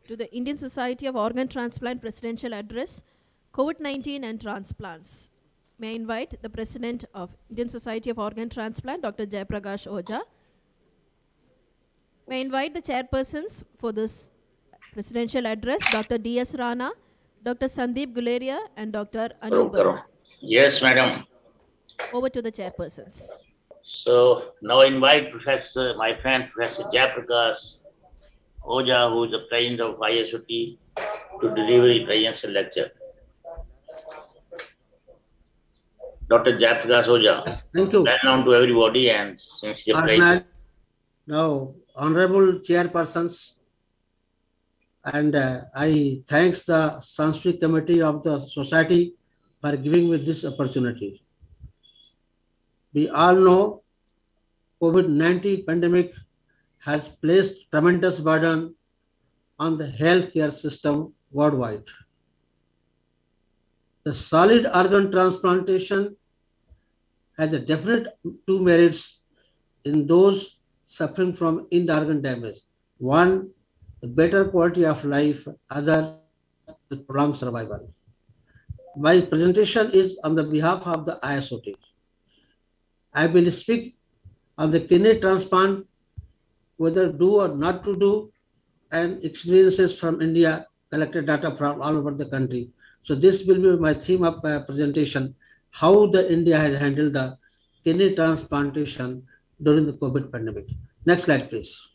to the Indian Society of Organ Transplant Presidential Address, COVID-19 and Transplants. May I invite the President of Indian Society of Organ Transplant, Dr. Jayaprakash Oja. May I invite the chairpersons for this presidential address, Dr. D.S. Rana, Dr. Sandeep Guleria, and Dr. Anup Verma. Yes, madam. Over to the chairpersons. So now I invite Professor, my friend Professor Jayaprakash Oja, who is the president of ISOT, to deliver the presidential lecture. Dr. Jayaprakash Oja. Yes, thank you. Well known to everybody and since the president. Now, honorable chairpersons, and I thanks the Sanskrit Committee of the Society for giving me this opportunity. We all know COVID-19 pandemic has placed tremendous burden on the healthcare system worldwide. The solid organ transplantation has a definite two merits in those suffering from end organ damage. One, the better quality of life, other, the prolonged survival. My presentation is on the behalf of the ISOT. I will speak on the kidney transplant, whether do or not to do, and experiences from India, collected data from all over the country. So this will be my theme of presentation, how the India has handled the kidney transplantation during the COVID pandemic. Next slide, please.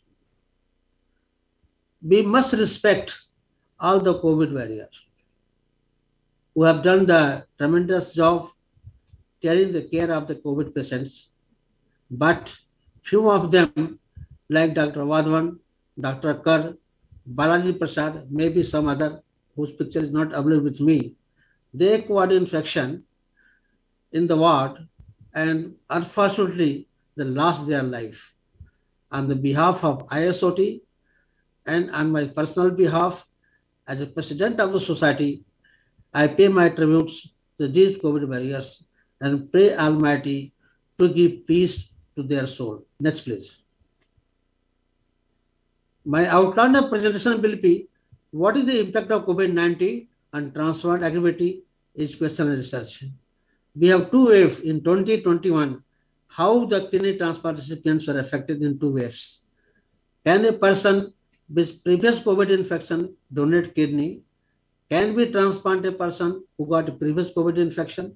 We must respect all the COVID warriors who have done the tremendous job taking the care of the COVID patients. But few of them, like Dr. Wadhavan, Dr. Kar, Balaji Prasad, maybe some other whose picture is not available with me, they acquired infection in the ward and unfortunately they lost their life. On the behalf of ISOT and on my personal behalf, as a president of the society, I pay my tributes to these COVID warriors and pray Almighty to give peace to their soul. Next, please. My outline of presentation will be what is the impact of COVID-19 on transplant activity, education and research. We have two waves in 2021, how the kidney transplant recipients are affected in two waves. Can a person with previous COVID infection donate kidney? Can we transplant a person who got a previous COVID infection?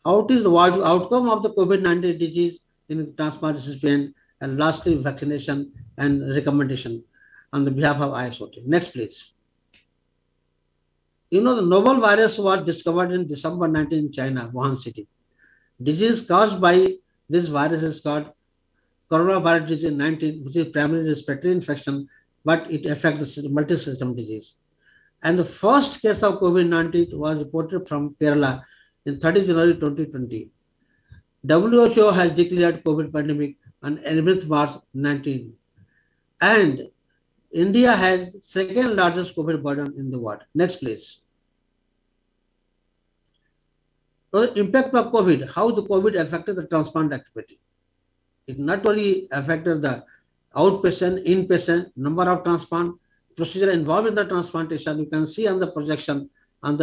How is the outcome of the COVID-19 disease in transplant recipient? And lastly, vaccination and recommendation on the behalf of ISOT. Next, please. You know, the novel virus was discovered in December 19 in China, Wuhan city. Disease caused by this virus is called coronavirus disease 19, which is primarily respiratory infection, but it affects the multi-system disease. And the first case of COVID-19 was reported from Kerala in 30 January 2020. WHO has declared COVID pandemic on 11th March 19. And India has second largest COVID burden in the world. Next, please. So the impact of COVID, how the COVID affected the transplant activity. It not only affected the outpatient, inpatient, number of transplant, procedure involved in the transplantation. You can see on the projection on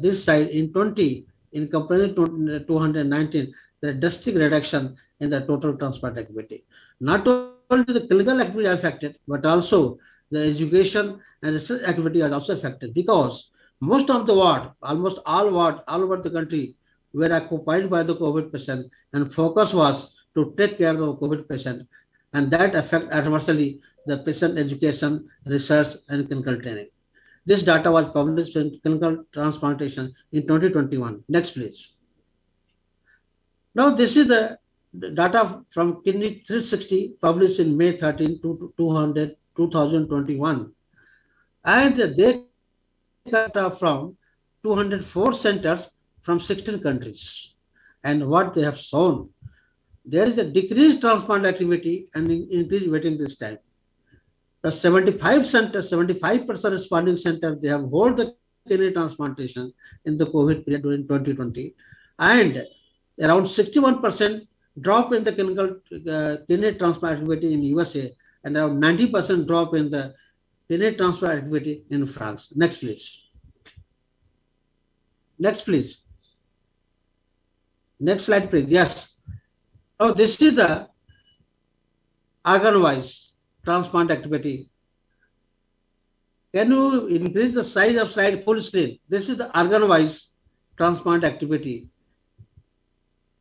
this side in 20, in comparison to 219, the drastic reduction in the total transplant activity. Not only the clinical activity affected, but also the education and research activity are also affected because most of the ward, almost all ward, all over the country were occupied by the COVID patient and focus was to take care of the COVID patient and that affect adversely the patient education, research and clinical training. This data was published in Clinical Transplantation in 2021. Next, please. Now, this is the data from Kidney 360 published in May 13, 2021. And they data from 204 centers from 16 countries. And what they have shown, there is a decreased transplant activity and increased waiting list time. The 75 centers, 75% responding center, they have hold the kidney transplantation in the COVID period during 2020. And around 61% drop in the clinical kidney transplant activity in USA and around 90% drop in the kidney transplant activity in France. Next, please. Next, please. Next slide, please. Yes. Now, this is the organ-wise transplant activity. Can you increase the size of slide full screen? This is the organ-wise transplant activity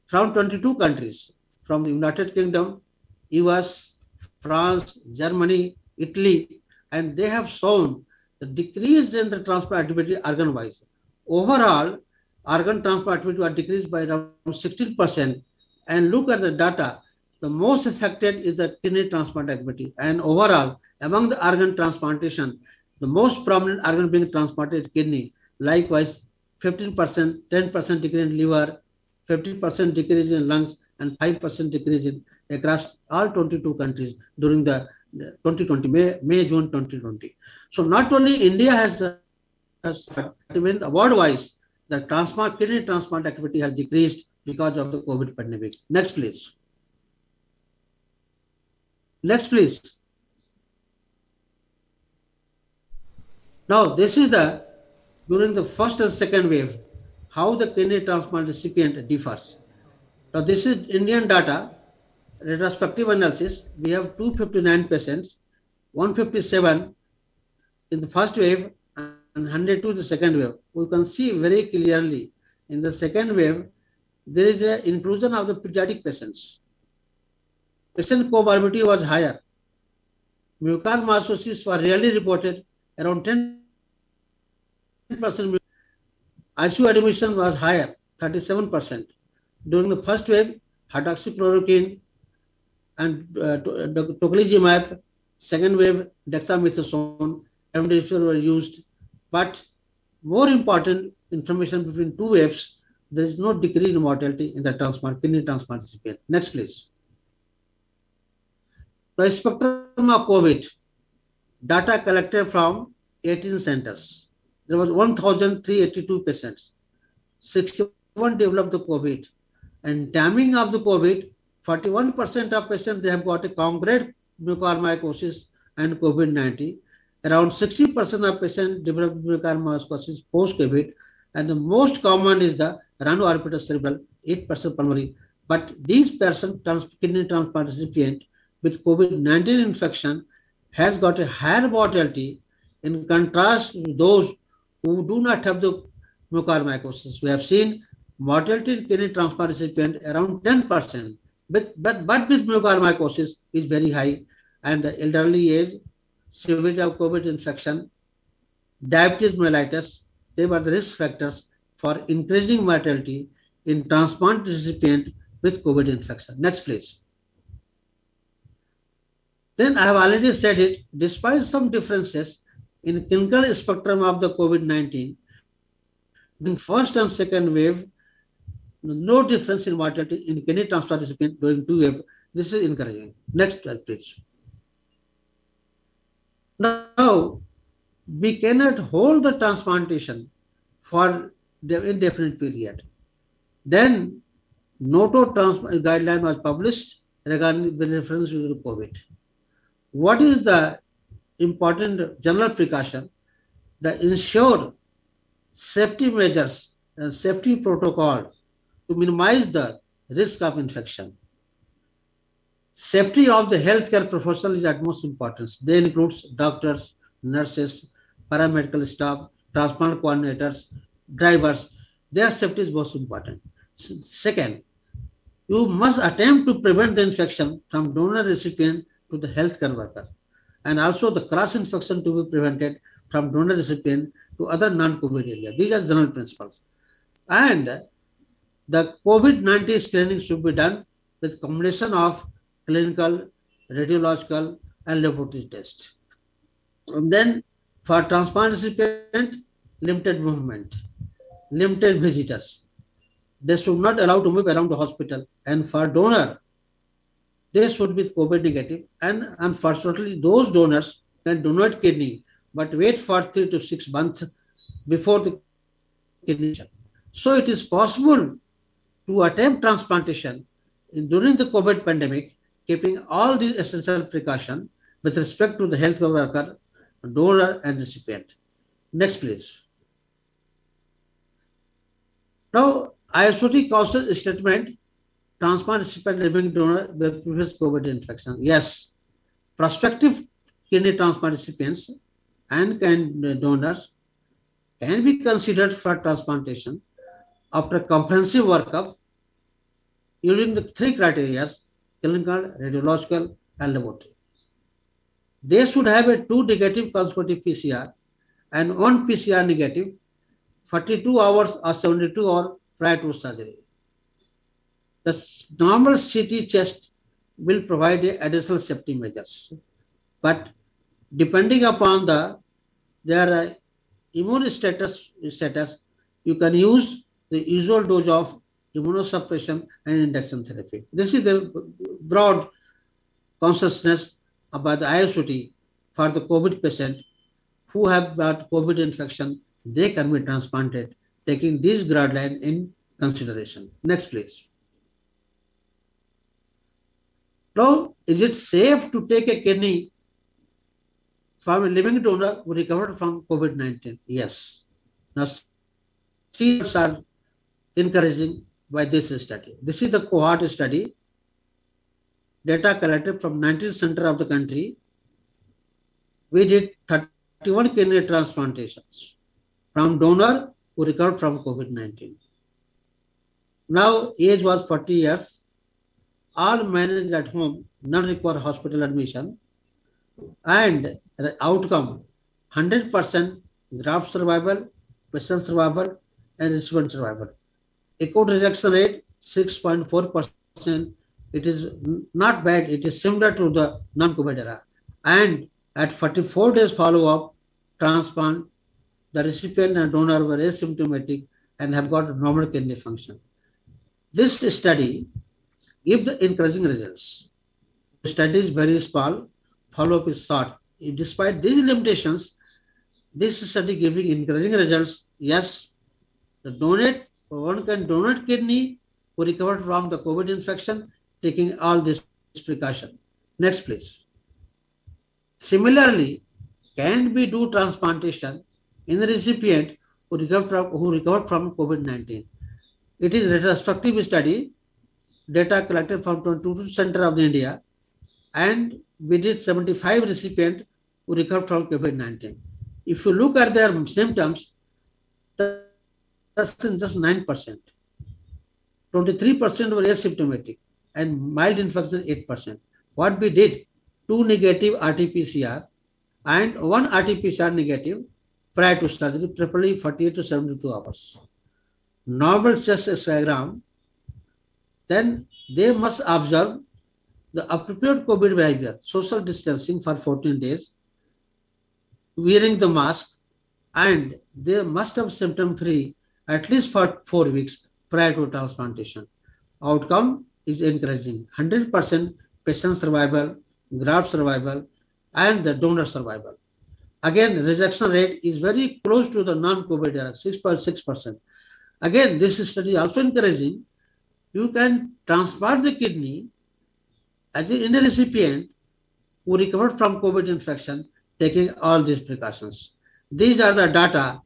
from 22 countries, from the United Kingdom, US, France, Germany, Italy, and they have shown the decrease in the transplant activity organ-wise. Overall, organ transplant activity was decreased by around 16%. And look at the data. The most affected is the kidney transplant activity. And overall, among the organ transplantation, the most prominent organ being transplanted kidney. Likewise, 15%, 10% decrease in liver, 50% decrease in lungs, and 5% decrease in across all 22 countries during the 2020, May-June 2020. So not only India has even worldwide, the kidney transplant activity has decreased because of the COVID pandemic. Next, please. Next, please. Now, this is during the first and second wave, how the kidney transplant recipient differs. Now, this is Indian data, retrospective analysis. We have 259 patients, 157 in the first wave and 102 in the second wave. We can see very clearly in the second wave, there is an inclusion of the pediatric patients. Patient comorbidity was higher. Mucormycosis were rarely reported, around 10%. ICU admission was higher, 37%. During the first wave, hydroxychloroquine and tocilizumab, second wave, dexamethasone, remdesivir were used. But more important information between two waves, there is no decrease in mortality in the kidney transplant recipient. Next, please. The spectrum of COVID, data collected from 18 centers. There was 1,382 patients. 61 developed the COVID. And timing of the COVID, 41% of patients, they have got a congregate mucormycosis and COVID-19. Around 60% of patients develop mucormycosis post-COVID. And the most common is the rhinoarpitis cerebral, 8% pulmonary. But these persons, kidney transplant recipient with COVID-19 infection has got a higher mortality in contrast to those who do not have the mucormycosis. We have seen mortality in kidney transplant recipient around 10%, but with mucormycosis is very high, and the elderly age, severity of COVID infection, diabetes mellitus, they were the risk factors for increasing mortality in transplant recipient with COVID infection. Next, please. Then I have already said it, despite some differences in clinical spectrum of the COVID-19, in first and second wave, no difference in mortality in kidney transplant recipient during two waves. This is encouraging. Next slide, please. Now, we cannot hold the transplantation for the indefinite period. Then, NOTO guideline was published regarding the reference to COVID. What is the important general precaution? The ensure safety measures and safety protocol to minimize the risk of infection. Safety of the healthcare professional is at most importance. They include doctors, nurses, paramedical staff, transplant coordinators, drivers. Their safety is most important. Second, you must attempt to prevent the infection from donor recipient to the healthcare worker, and also the cross-infection to be prevented from donor recipient to other non-COVID areas. These are general principles. And the COVID-19 screening should be done with combination of clinical, radiological, and laboratory tests. And then for transplant recipient, limited movement, limited visitors. They should not allow to move around the hospital. And for donor, they should be COVID negative. And unfortunately, those donors can donate kidney, but wait for 3 to 6 months before the kidney. So it is possible to attempt transplantation during the COVID pandemic, keeping all these essential precautions with respect to the healthcare worker donor and recipient. Next, please. Now, ISOT causes statement, transplant recipient living donor with previous COVID infection. Yes, prospective kidney transplant recipients and donors can be considered for transplantation after comprehensive workup using the three criteria: clinical, radiological, and laboratory. They should have a 2 negative consecutive PCR and 1 PCR negative 42 hours or 72 hours prior to surgery. The normal CT chest will provide additional safety measures, but depending upon their immune status, you can use the usual dose of immunosuppression and induction therapy. This is the broad consciousness about the ISOT for the COVID patient who have got COVID infection. They can be transplanted, taking these guidelines in consideration. Next, please. Now, is it safe to take a kidney from a living donor who recovered from COVID-19? Yes. Now, studies are encouraging by this study. This is the cohort study, data collected from 19 centers of the country. We did 31 kidney transplantations from donor who recovered from COVID-19. Now, age was 40 years. All managed at home, none require hospital admission. And the outcome, 100% graft survival, patient survival, and recipient survival. Acute rejection rate, 6.4%. It is not bad. It is similar to the non-COVID era. And at 44 days follow-up transplant, the recipient and donor were asymptomatic and have got normal kidney function. This study gives the encouraging results. The study is very small, follow-up is short. Despite these limitations, this study giving encouraging results. Yes, one can donate kidney who recovered from the COVID infection, taking all this precaution. Next, please. Similarly, can we do transplantation in the recipient who recovered from COVID-19? It is a retrospective study, data collected from 22 centers of India, and we did 75 recipients who recovered from COVID-19. If you look at their symptoms, that's just 9%. 23% were asymptomatic and mild infection 8%. What we did, 2 negative RT-PCR and 1 RT-PCR negative prior to surgery, preferably 48 to 72 hours. Normal chest X-ray, then they must observe the appropriate COVID behavior, social distancing for 14 days, wearing the mask, and they must have symptom-free at least for 4 weeks prior to transplantation. Outcome is encouraging. 100% patient survival, graft survival, and the donor survival. Again, rejection rate is very close to the non-COVID era, 6.6%. Again, this study also encouraging. You can transplant the kidney as in a recipient who recovered from COVID infection, taking all these precautions. These are the data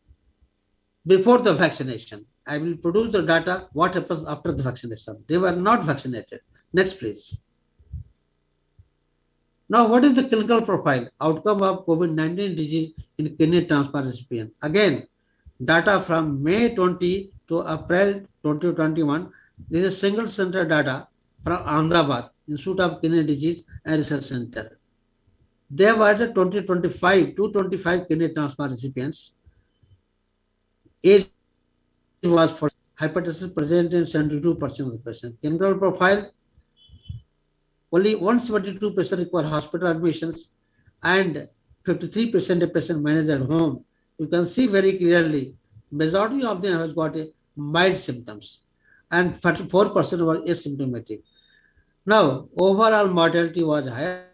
before the vaccination. I will produce the data, what happens after the vaccination. They were not vaccinated. Next, please. Now, what is the clinical profile? Outcome of COVID-19 disease in kidney transplant recipient. Again, data from May 20 to April 2021. This is single center data from Ahmedabad, Institute of Kidney Disease and Research Center. They were 225 kidney transplant recipients. Age was for hypertension present in 72% of the patients. Clinical profile, only 172 patients require hospital admissions and 53% of patients managed at home. You can see very clearly, majority of them has got mild symptoms and 44% were asymptomatic. Now, overall mortality was higher.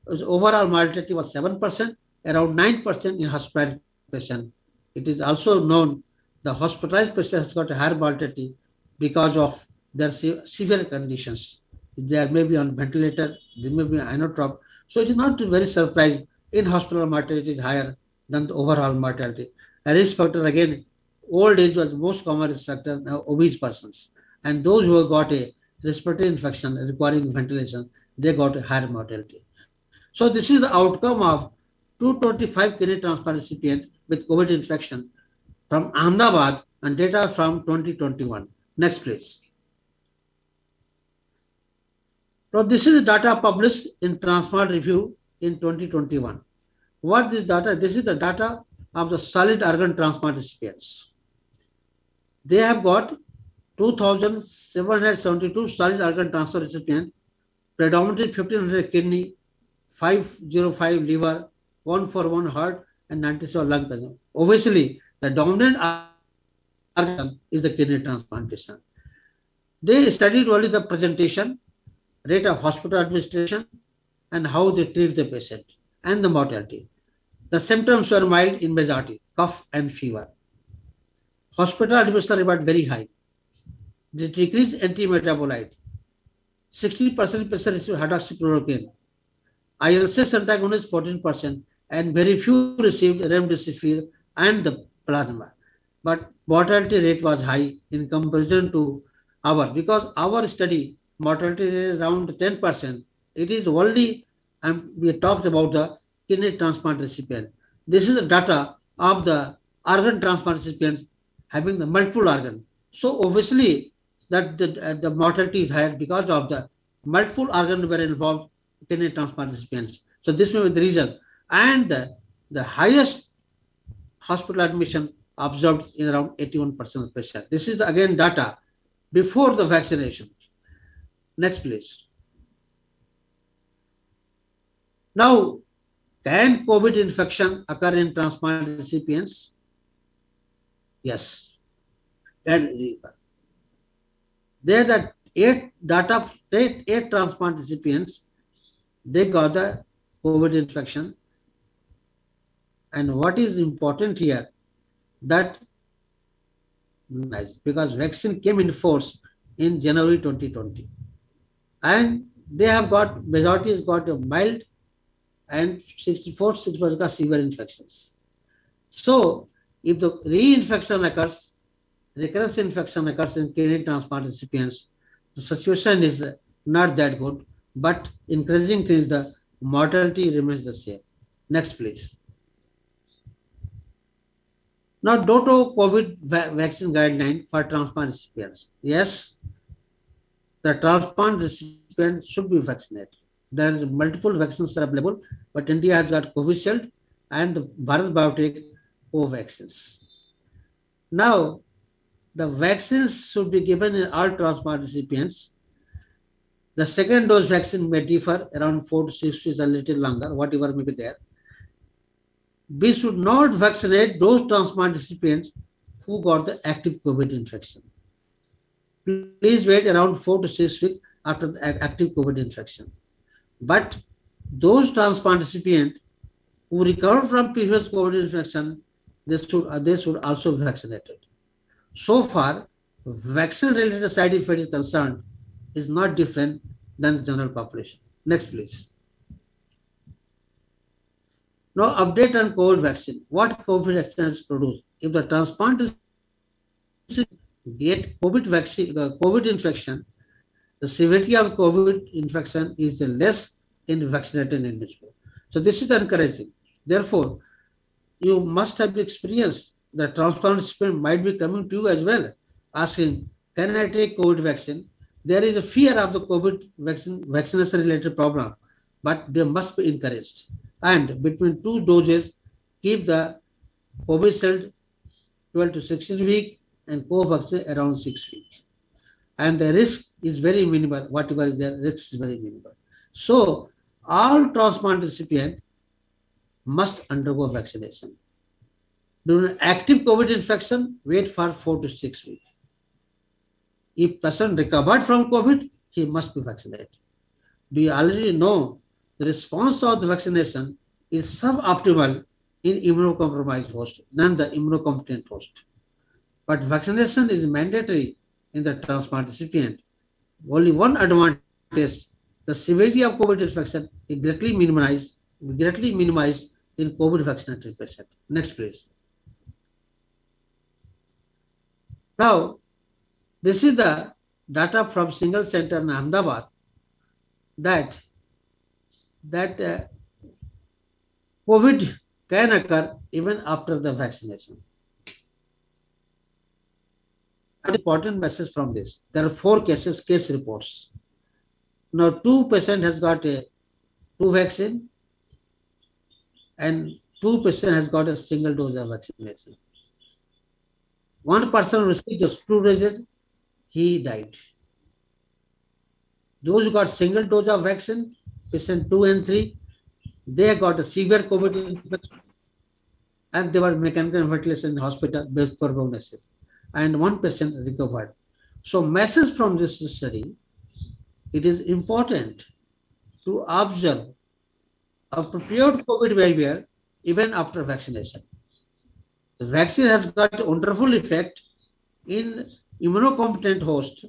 Overall mortality was 7%, around 9% in hospitalized patient. It is also known the hospitalized patient has got a higher mortality because of their severe conditions. They may be on ventilator, they may be inotrope. So it is not very surprising in-hospital mortality is higher than the overall mortality. A risk factor again, old age was the most common risk factor, now obese persons. And those who have got a respiratory infection requiring ventilation, they got a higher mortality. So this is the outcome of 225 kidney transplant recipient with COVID infection from Ahmedabad and data from 2021. Next, please. So this is the data published in Transplant Review in 2021. What is data? This is the data of the solid organ transplant recipients. They have got 2,772 solid organ transplant recipients, predominantly 1,500 kidney, 505 liver, 141 heart, and 97 lung patient. Obviously, the dominant organ is the kidney transplantation. They studied only the presentation, rate of hospital administration, and how they treat the patient, and the mortality. The symptoms were mild in majority, cough and fever. Hospital admission rate very high. They decreased anti-metabolite. 60% patients received hydroxychloroquine. IL-6 antagonist 14%, and very few received remdesivir and the plasma. But mortality rate was high in comparison to our, because our study mortality rate is around 10%. It is only, we talked about the kidney transplant recipient. This is the data of the organ transplant recipients having the multiple organ. So obviously that the mortality is higher because of the multiple organ were involved in kidney transplant recipients. So this may be the reason. And the highest hospital admission observed in around 81% of patients. This is the, again data before the vaccinations. Next, please. Now, can COVID infection occur in transplant recipients? Yes. Can occur. There are the eight transplant recipients, they got the COVID infection. And what is important here, that because vaccine came in force in January 2020. And they have got, majority has got a mild and 64% got severe infections. So if the reinfection occurs, recurrence infection occurs in kidney transplant recipients, the situation is not that good, but encouraging thing is the mortality remains the same. Next, please. Now, DOTO COVID vaccine guideline for transplant recipients. Yes, the transplant recipient should be vaccinated. There are multiple vaccines that are available, but India has got Covishield and the Bharat Biotech Covaxins. Now, the vaccines should be given in all transplant recipients. The second dose vaccine may differ around 4 to 6 weeks, a little longer, whatever may be there. We should not vaccinate those transplant recipients who got the active COVID infection. Please wait around 4 to 6 weeks after the active COVID infection. But those transplant recipients who recovered from previous COVID infection, they should also be vaccinated. So far, vaccine-related side effect is concerned is not different than the general population. Next, please. Now, update on COVID vaccine. What COVID vaccine has produced? If the transplant get COVID vaccine, COVID infection, the severity of COVID infection is less in vaccinated individuals. So this is encouraging. Therefore, you must have experienced the transplant recipient might be coming to you as well, asking, can I take COVID vaccine? There is a fear of the COVID vaccination related problem, but they must be encouraged. And between 2 doses, keep the Covishield 12 to 16 weeks and Covaxin around 6 weeks. And the risk is very minimal, whatever is there, risk is very minimal. So, all transplant recipients must undergo vaccination. During active COVID infection, wait for 4 to 6 weeks. If person recovered from COVID, he must be vaccinated. We already know the response of the vaccination is suboptimal in immunocompromised host than the immunocompetent host. But vaccination is mandatory in the transplant recipient. Only one advantage, the severity of COVID infection is greatly minimized greatly minimized in COVID vaccinated patients. Next, please. Now, this is the data from single center in Ahmedabad that COVID can occur even after the vaccination. An important message from this: there are 4 case reports. Now, 2 patients has got a 2 vaccine, and 2 patients has got a single dose of vaccination. 1 person received the 2 doses, he died. Those who got single dose of vaccine, patient 2 and 3, they got a severe COVID infection and they were mechanical ventilation in hospital based for prognosis. And 1 patient recovered. So, message from this study: it is important to observe appropriate COVID behavior even after vaccination. The vaccine has got wonderful effect in immunocompetent host,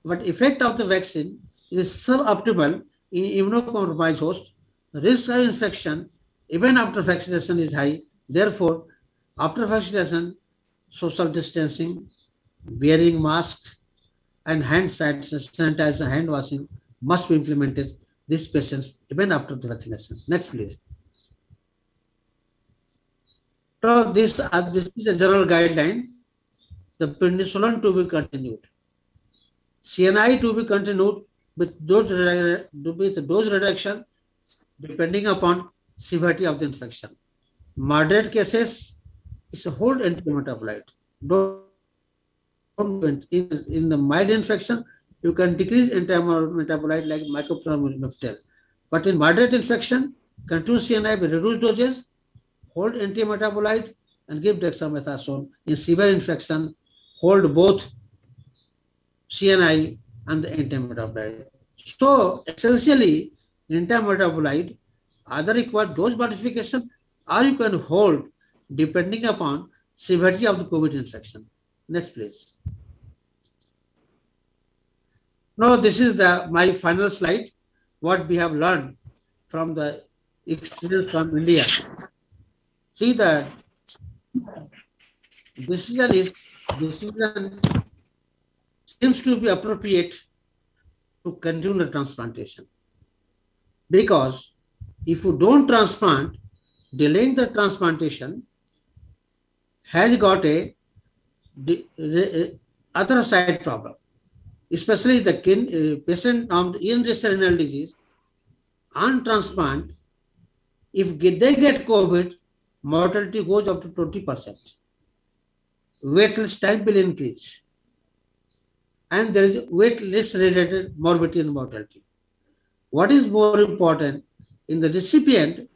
but effect of the vaccine is suboptimal in immunocompromised host. The risk of infection even after vaccination is high. Therefore, after vaccination, social distancing, wearing masks, and hand sanitizer, hand washing must be implemented these patients even after the vaccination. Next, please. So this is a general guideline. The prednisolone to be continued. CNI to be continued with dose reduction depending upon severity of the infection. Moderate cases is a whole antimetabolite. In the mild infection, you can decrease antimetabolite like mycophenolate. But in moderate infection, continue CNI with reduced doses, hold antimetabolite, and give dexamethasone. In severe infection, hold both CNI and the antimetabolite. So essentially, antimetabolite either require dose modification or you can hold depending upon severity of the COVID infection. Next, please. Now, this is my final slide, what we have learned from the experience from India. See that decision seems to be appropriate to continue the transplantation. Because if you don't transplant, delaying the transplantation has got a other side problem, especially the patient of renal disease on transplant. If they get COVID, mortality goes up to 20%. Waitlist time will increase. And there is waitlist related morbidity and mortality. What is more important in the recipient,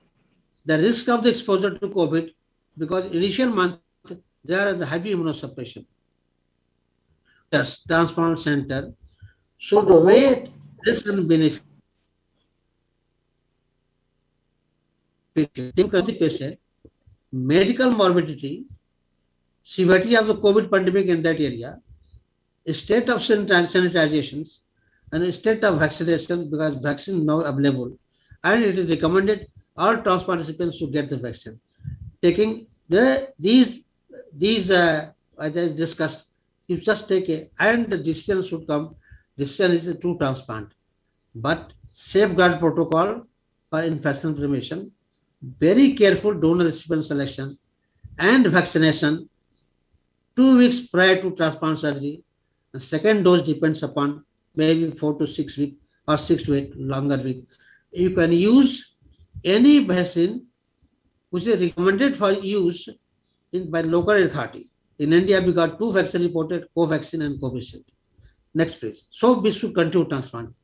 the risk of the exposure to COVID, because initial month they are at the heavy immunosuppression. The transplant center should weigh risk and benefit. Think of the patient, medical morbidity, severity of the COVID pandemic in that area, state of sanitizations, and state of vaccination, because vaccine now available, and it is recommended all transplant recipients to get the vaccine. Taking these as I discussed, you just take it, and the decision should come. Decision is a true transplant, but safeguard protocol for infection prevention, very careful donor recipient selection, and vaccination 2 weeks prior to transplant surgery. The second dose depends upon maybe 4 to 6 weeks or 6 to 8 longer weeks. You can use any vaccine which is recommended for use by local authority. In India, we got 2 vaccines reported, Covaxin and Covishield. Next, please. So we should continue transplant.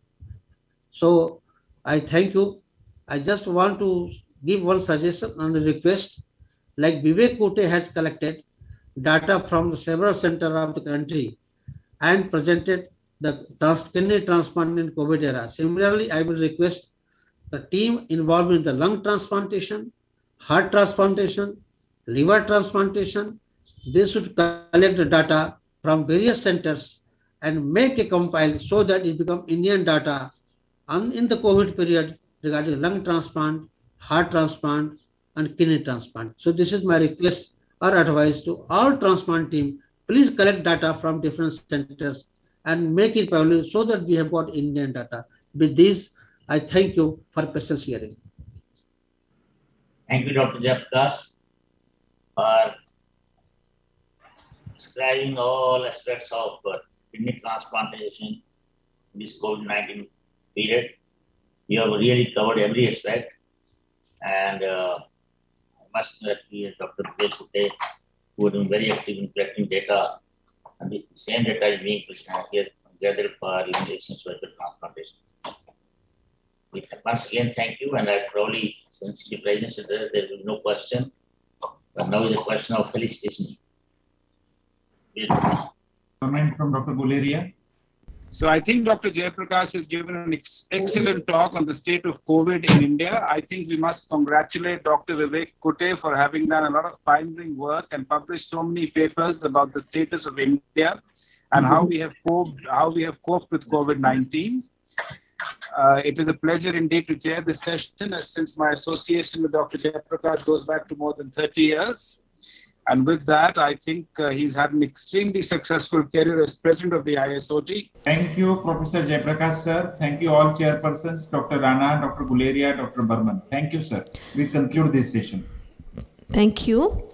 So I thank you. I just want to give one suggestion and a request. Like Vivek Kote has collected data from the several centers of the country and presented the kidney transplant in COVID era. Similarly, I will request the team involved in the lung transplantation, heart transplantation, liver transplantation. They should collect the data from various centers and make a compile so that it becomes Indian data in the COVID period regarding lung transplant, heart transplant, and kidney transplant. So this is my request or advice to all transplant team. Please collect data from different centers and make it public so that we have got Indian data. With this, I thank you for patience hearing. Thank you, Dr. Jayaprakash, for describing all aspects of kidney transplantation in this COVID-19 period. You have really covered every aspect, and I must agree, Dr. Vivek Kutte, who have been very active in collecting data, and this same data is being gathered for immunization transplantation. Once again, thank you, and I probably, since the President's address, there will be no question, but now is a question of felicitation. Comment from Dr. Guleria. So I think Dr. Jayaprakash has given an excellent talk on the state of COVID in India. I think we must congratulate Dr. Vivek Kutte for having done a lot of pioneering work and published so many papers about the status of India and how we have coped with COVID-19. It is a pleasure indeed to chair this session, since my association with Dr. Jayaprakash goes back to more than 30 years. And with that, I think he's had an extremely successful career as president of the ISOT. Thank you, Professor Jayaprakash, sir. Thank you all chairpersons, Dr. Rana, Dr. Guleria, Dr. Burman. Thank you, sir. We conclude this session. Thank you.